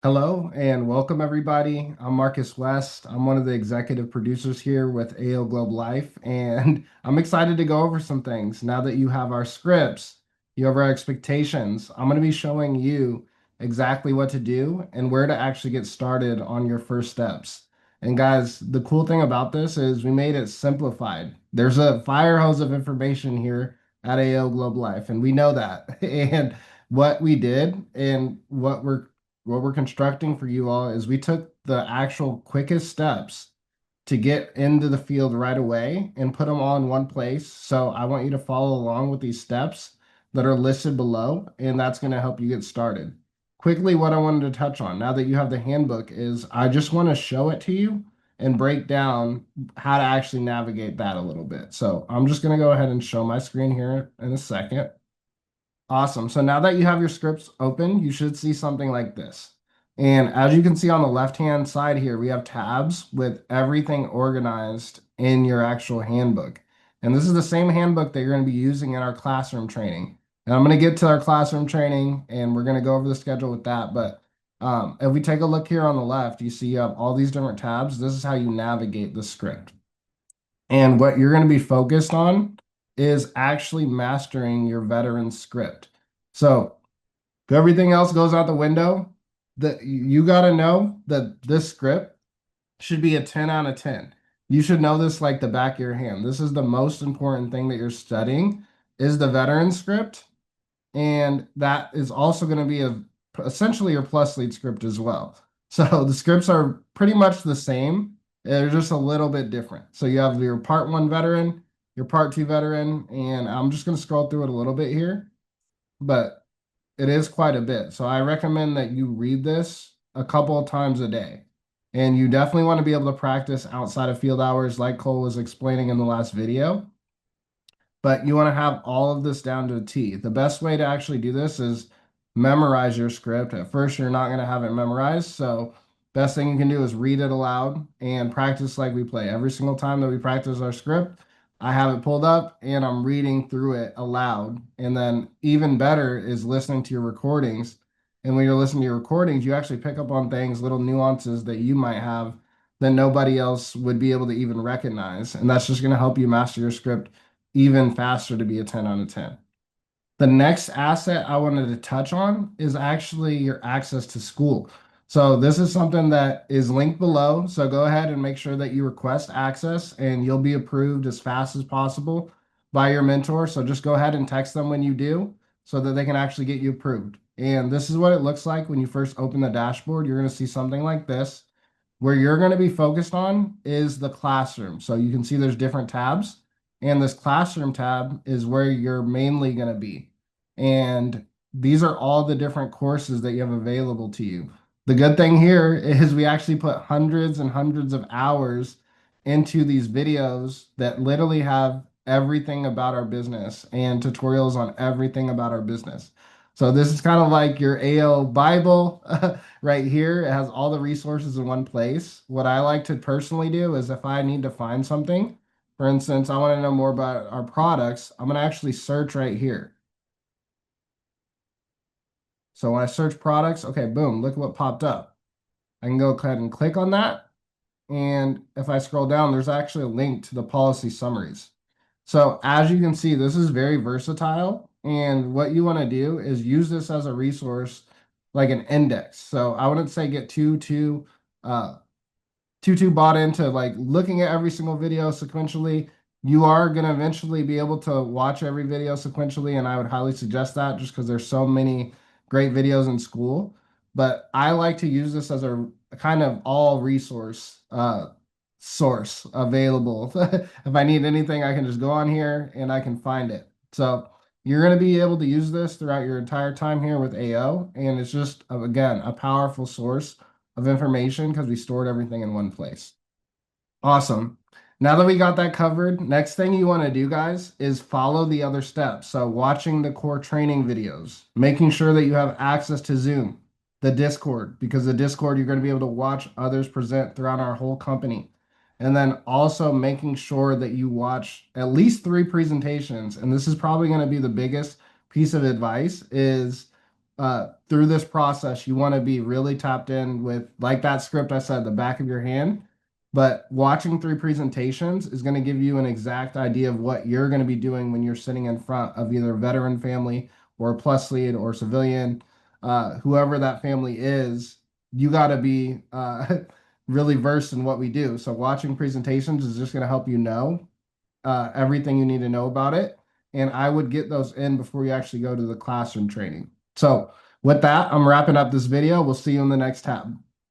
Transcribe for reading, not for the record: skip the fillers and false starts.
Hello and welcome everybody. I'm Marcus West. I'm one of the executive producers here with AO Globe Life, and I'm excited to go over some things. Now that you have our scripts, you have our expectations, I'm going to be showing you exactly what to do and where to actually get started on your first steps. And guys, the cool thing about this is we made it simplified. There's a fire hose of information here at AO Globe Life, and we know that. And what we did and what we're constructing for you all is we took the actual quickest steps to get into the field right away and put them all in one place. So I want you to follow along with these steps that are listed below, and that's going to help you get started. Quickly, what I wanted to touch on now that you have the handbook is I just want to show it to you and break down how to actually navigate that a little bit. So I'm just going to go ahead and show my screen here in a second. Awesome. So now that you have your scripts open, you should see something like this. And as you can see on the left-hand side here, we have tabs with everything organized in your actual handbook. And this is the same handbook that you're going to be using in our classroom training. And I'm going to get to our classroom training and we're going to go over the schedule with that. But if we take a look here on the left, you see you have all these different tabs. This is how you navigate the script. And what you're going to be focused on is actually mastering your veteran script. So if everything else goes out the window, that you got to know that this script should be a 10 out of 10. You should know this like the back of your hand. This is the most important thing that you're studying is the veteran script. And that is also going to be essentially your plus lead script as well. So the scripts are pretty much the same. They're just a little bit different. So you have your part one veteran, your part two veteran, and I'm just going to scroll through it a little bit here, but it is quite a bit. So I recommend that you read this a couple of times a day. And you definitely want to be able to practice outside of field hours like Cole was explaining in the last video, but you want to have all of this down to a T. The best way to actually do this is memorize your script. At first, you're not going to have it memorized. So, best thing you can do is read it aloud and practice like we play. Every single time that we practice our script, I have it pulled up and I'm reading through it aloud. And then, even better is listening to your recordings. And when you're listening to your recordings, you actually pick up on things, little nuances that you might have that nobody else would be able to even recognize. And that's just going to help you master your script even faster to be a 10 out of 10. The next asset I wanted to touch on is actually your access to school. So this is something that is linked below. So go ahead and make sure that you request access and you'll be approved as fast as possible by your mentor. So just go ahead and text them when you do so that they can actually get you approved. And this is what it looks like when you first open the dashboard. You're going to see something like this. Where you're going to be focused on is the classroom. So you can see there's different tabs. And this classroom tab is where you're mainly going to be. And these are all the different courses that you have available to you. The good thing here is we actually put hundreds and hundreds of hours into these videos that literally have everything about our business and tutorials on everything about our business. So this is kind of like your AO Bible right here. It has all the resources in one place. What I like to personally do is if I need to find something, for instance, I want to know more about our products, I'm going to actually search right here. So when I search products, okay, boom, look what popped up. I can go ahead and click on that. And if I scroll down, there's actually a link to the policy summaries. So as you can see, this is very versatile. And what you want to do is use this as a resource, like an index. So I wouldn't say get uh, too bought into like looking at every single video sequentially. You are going to eventually be able to watch every video sequentially, and I would highly suggest that just because there's so many great videos in school. But I like to use this as a kind of all resource source available. If I need anything, I can just go on here and I can find it. So you're going to be able to use this throughout your entire time here with AO, and it's just again a powerful source of information because we stored everything in one place. Awesome. Now that we got that covered, next thing you want to do, guys, is follow the other steps. So watching the core training videos, making sure that you have access to Zoom, the Discord, because the Discord, you're going to be able to watch others present throughout our whole company. And then also making sure that you watch at least 3 presentations. And this is probably going to be the biggest piece of advice is through this process, you want to be really tapped in with, like that script I said, the back of your hand. But watching three presentations is going to give you an exact idea of what you're going to be doing when you're sitting in front of either a veteran family or a plus lead or civilian, whoever that family is. You got to be really versed in what we do. So watching presentations is just going to help you know everything you need to know about it. And I would get those in before you actually go to the classroom training. So with that, I'm wrapping up this video. We'll see you in the next tab.